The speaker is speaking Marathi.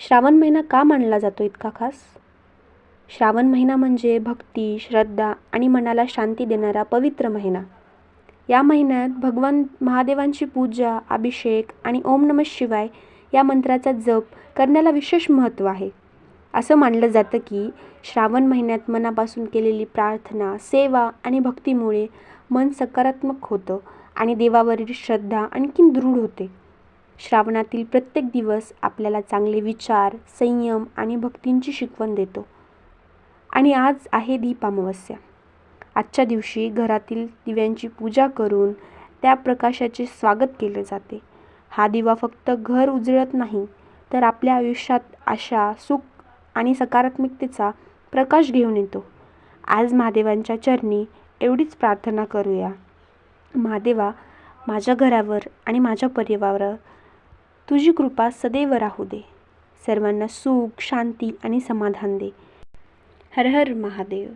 श्रावण महिना का मानला जातो इतका खास? श्रावण महिना म्हणजे भक्ती, श्रद्धा आणि मनाला शांती देणारा पवित्र महिना. या महिन्यात भगवान महादेवांची पूजा, अभिषेक आणि ओम नमः शिवाय या मंत्राचा जप करण्याला विशेष महत्त्व आहे. असं मानलं जातं की श्रावण महिन्यात मनापासून केलेली प्रार्थना, सेवा आणि भक्तीमुळे मन सकारात्मक होतं आणि देवावरील श्रद्धा आणखीन दृढ होते. श्रावणातील प्रत्येक दिवस आपल्याला चांगले विचार, संयम आणि भक्तींची शिकवण देतो. आणि आज आहे दीप अमावस्या. आजच्या दिवशी घरातील दिव्यांची पूजा करून त्या प्रकाशाचे स्वागत केले जाते. हा दिवा फक्त घर उजळत नाही, तर आपल्या आयुष्यात आशा, सुख आणि सकारात्मकतेचा प्रकाश घेऊन येतो. आज महादेवांच्या चरणी एवढीच प्रार्थना करूया. महादेवा, माझ्या घरावर आणि माझ्या परिवारावर तुझी कृपा सदैव राहू दे. सर्वांना सुख, शांती आणि समाधान दे. हर हर महादेव.